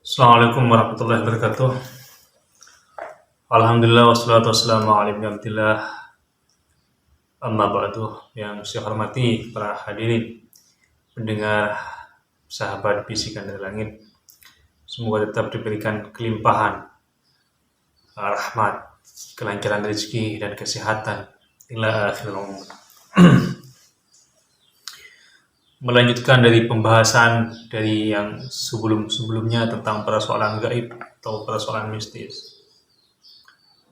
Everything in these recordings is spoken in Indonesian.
Assalamualaikum warahmatullahi wabarakatuh. Alhamdulillah wassalatu wassalamu ala abdillah amma ba'du. Yang saya hormati para hadirin pendengar sahabat bisikan dari langit. Semoga tetap diberikan kelimpahan rahmat, kelancaran rezeki dan kesehatan ila akhir umur. Melanjutkan dari pembahasan dari yang sebelum-sebelumnya tentang persoalan gaib atau persoalan mistis.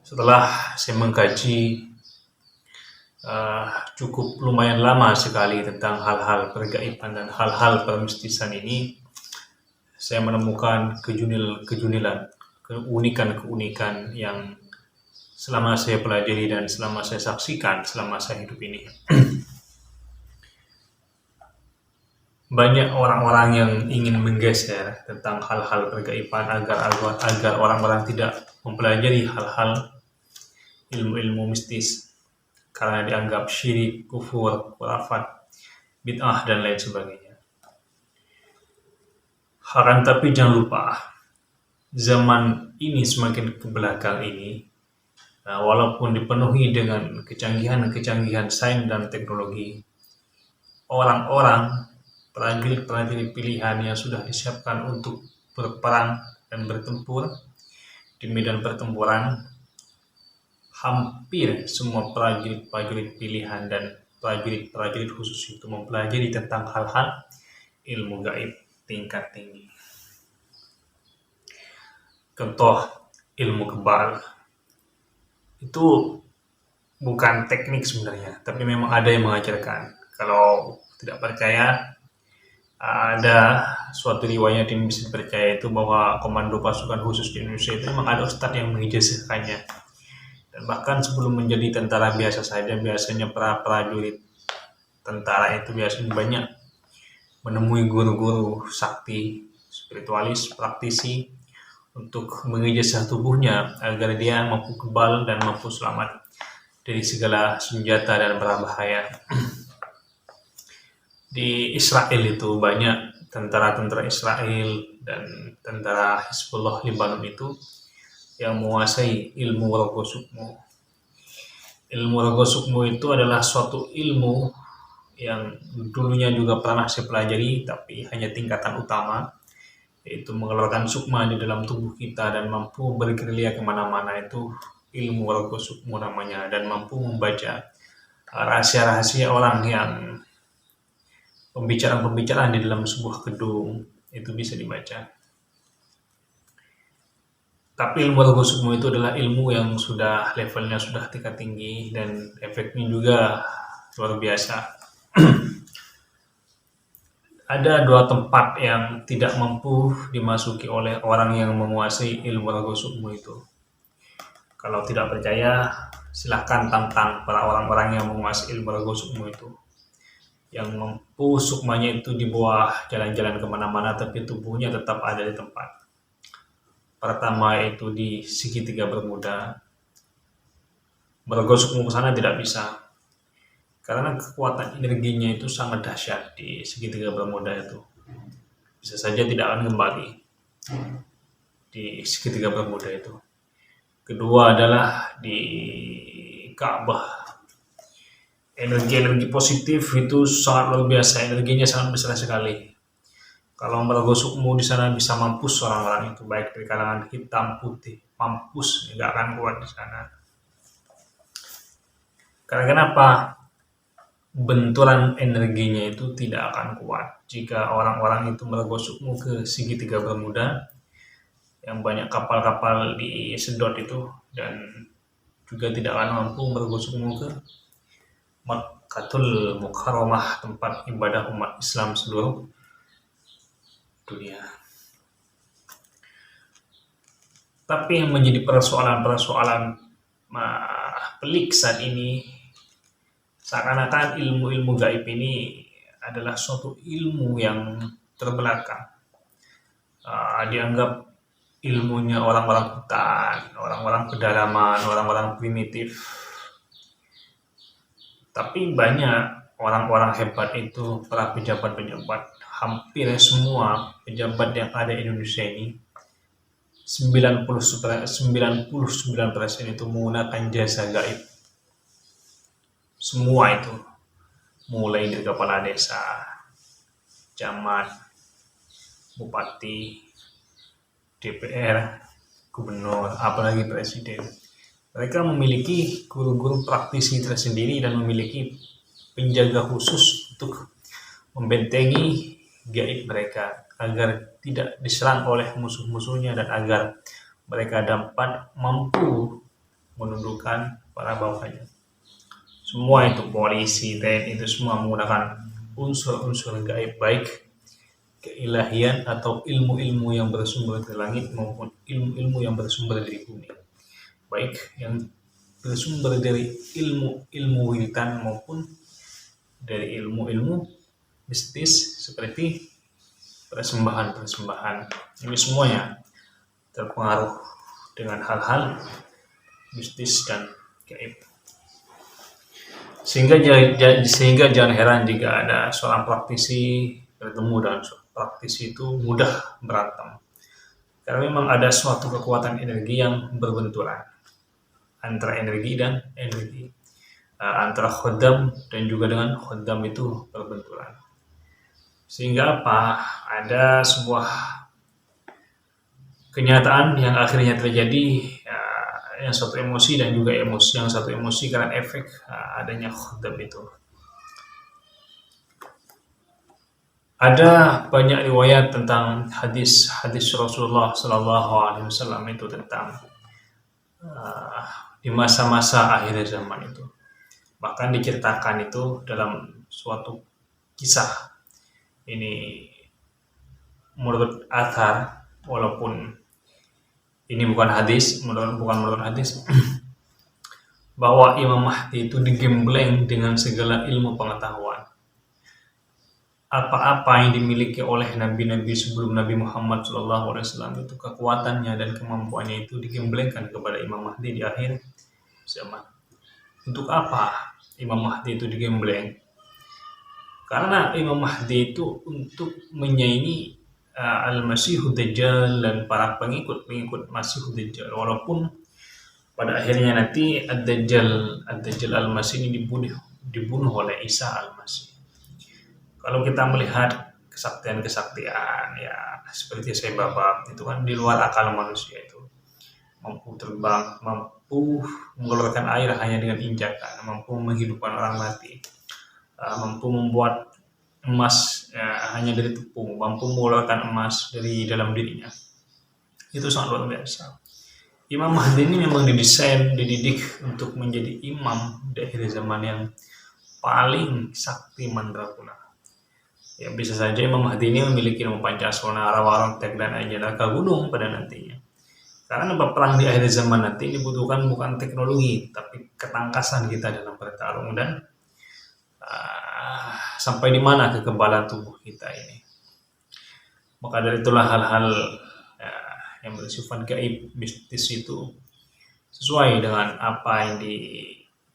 Setelah saya mengkaji cukup lumayan lama sekali tentang hal-hal pergaiban dan hal-hal permistisan ini, saya menemukan kejunilan, keunikan-keunikan yang selama saya pelajari dan selama saya saksikan selama saya hidup ini. Banyak orang-orang yang ingin menggeser tentang hal-hal pergaiban agar orang-orang tidak mempelajari hal-hal ilmu-ilmu mistis karena dianggap syirik, kufur, khurafat, bid'ah dan lain sebagainya. Akan tapi jangan lupa, zaman ini semakin ke belakang ini, walaupun dipenuhi dengan kecanggihan sains dan teknologi, orang-orang prajurit-prajurit pilihan yang sudah disiapkan untuk berperang dan bertempur di medan pertempuran, hampir semua prajurit-prajurit pilihan dan prajurit-prajurit khusus itu mempelajari tentang hal-hal ilmu gaib tingkat tinggi. Contoh, ilmu kebal. Itu bukan teknik sebenarnya, tapi memang ada yang mengajarkan. Kalau tidak percaya, ada suatu riwayat yang bisa dipercaya itu bahwa komando pasukan khusus di Indonesia itu memang ada ustadz yang mengijazahkannya. Dan bahkan sebelum menjadi tentara biasa saja, biasanya para prajurit tentara itu biasanya banyak menemui guru-guru sakti, spiritualis, praktisi untuk mengijazah tubuhnya agar dia mampu kebal dan mampu selamat dari segala senjata dan berbahaya. Di Israel itu banyak tentara-tentara Israel dan tentara Hizbullah Lebanon itu yang menguasai ilmu rogo sukmo. Ilmu rogo sukmo itu adalah suatu ilmu yang dulunya juga pernah saya pelajari, tapi hanya tingkatan utama, yaitu mengeluarkan sukma di dalam tubuh kita dan mampu bergerilya kemana-mana. Itu ilmu rogo sukmo namanya, dan mampu membaca rahasia-rahasia orang yang pembicaraan-pembicaraan di dalam sebuah gedung itu bisa dibaca. Tapi ilmu rogo sukmo itu adalah ilmu yang sudah levelnya sudah tingkat tinggi dan efeknya juga luar biasa. Ada dua tempat yang tidak mampu dimasuki oleh orang yang menguasai ilmu rogo sukmo itu. Kalau tidak percaya, silahkan tantang para orang-orang yang menguasai ilmu rogo sukmo itu, yang mampu sukmanya itu di bawah jalan-jalan kemana-mana tapi tubuhnya tetap ada di tempat. Pertama itu di segitiga bermuda. Merogo sukmo ke sana tidak bisa, karena kekuatan energinya itu sangat dahsyat di segitiga bermuda itu. Bisa saja tidak akan kembali di segitiga bermuda itu. Kedua adalah di Ka'bah. Energi-energi positif itu sangat luar biasa, energinya sangat besar sekali. Kalau merogo sukmo di sana bisa mampus orang-orang itu, baik dari kalangan hitam putih, mampus, nggak akan kuat di sana. Karena kenapa? Benturan energinya itu tidak akan kuat jika orang-orang itu merogo sukmo ke segitiga bermuda yang banyak kapal-kapal disedot itu, dan juga tidak akan mampu merogo sukmo ke Makkatul Mukarramah, tempat ibadah umat Islam seluruh dunia. Tapi yang menjadi persoalan-persoalan pelik saat ini, seakan-akan ilmu-ilmu gaib ini adalah suatu ilmu yang terbelakang. Dianggap ilmunya orang-orang hutan, orang-orang pedalaman, orang-orang primitif. Tapi banyak orang-orang hebat itu, para pejabat-pejabat, hampir semua pejabat yang ada di Indonesia ini 99% itu menggunakan jasa gaib. Semua itu, mulai dari kepala desa, camat, bupati, DPR, gubernur, apalagi presiden. Mereka memiliki guru-guru praktisi tersendiri dan memiliki penjaga khusus untuk membentengi gaib mereka agar tidak diserang oleh musuh-musuhnya dan agar mereka dapat mampu menundukkan para bawahannya. Semua itu polisi, TNI itu semua menggunakan unsur-unsur gaib, baik keilahian atau ilmu-ilmu yang bersumber dari langit maupun ilmu-ilmu yang bersumber dari bumi, baik yang bersumber dari ilmu-ilmu witan maupun dari ilmu-ilmu mistis seperti persembahan-persembahan. Ini semuanya terpengaruh dengan hal-hal mistis dan gaib. Sehingga jangan heran jika ada seorang praktisi bertemu dengan praktisi itu mudah berantem. Karena memang ada suatu kekuatan energi yang berbenturan antara energi dan energi, antara khodam dan juga dengan khodam itu berbenturan. Sehingga apa? Ada sebuah kenyataan yang akhirnya terjadi, yang satu emosi dan juga yang satu emosi karena efek adanya khodam itu. Ada banyak riwayat tentang hadis Rasulullah Shallallahu Alaihi Wasallam itu tentang di masa-masa akhir zaman itu. Bahkan diceritakan itu dalam suatu kisah. Ini menurut athar, walaupun ini bukan menurut hadis, bahwa Imam Mahdi itu digembleng dengan segala ilmu pengetahuan. Apa-apa yang dimiliki oleh nabi-nabi sebelum Nabi Muhammad SAW itu kekuatannya dan kemampuannya itu digemblengkan kepada Imam Mahdi di akhir zaman. Untuk apa Imam Mahdi itu digembleng? Karena Imam Mahdi itu untuk menyaingi Al-Masihud Dajjal dan para pengikut Masihud Dajjal. Walaupun pada akhirnya nanti Ad-Dajjal Al-Masih ini dibunuh oleh Isa Al-Masih. Kalau kita melihat kesaktian ya seperti saya bapak itu kan di luar akal manusia itu. Mampu terbang, mampu mengeluarkan air hanya dengan injakan, mampu menghidupkan orang mati, mampu membuat emas hanya dari tepung, mampu mengeluarkan emas dari dalam dirinya. Itu sangat luar biasa. Imam Mahdi ini memang dididik untuk menjadi imam di akhir zaman yang paling sakti mandraguna. Ya bisa saja Imam Mahdi ini memiliki ilmu Pancasona, Rawarontek dan Ajanaka Gunung pada nantinya. Karena perang di akhir zaman nanti dibutuhkan bukan teknologi, tapi ketangkasan kita dalam bertarung dan sampai di mana kekebalan tubuh kita ini. Maka dari itulah hal-hal yang bersifat gaib mistis itu sesuai dengan apa yang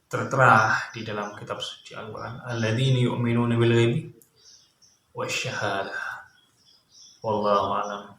tertera di dalam kitab suci Al-Quran. Alladzina yu'minuna bil ghaibi wasyahadah. Wallahu a'lam.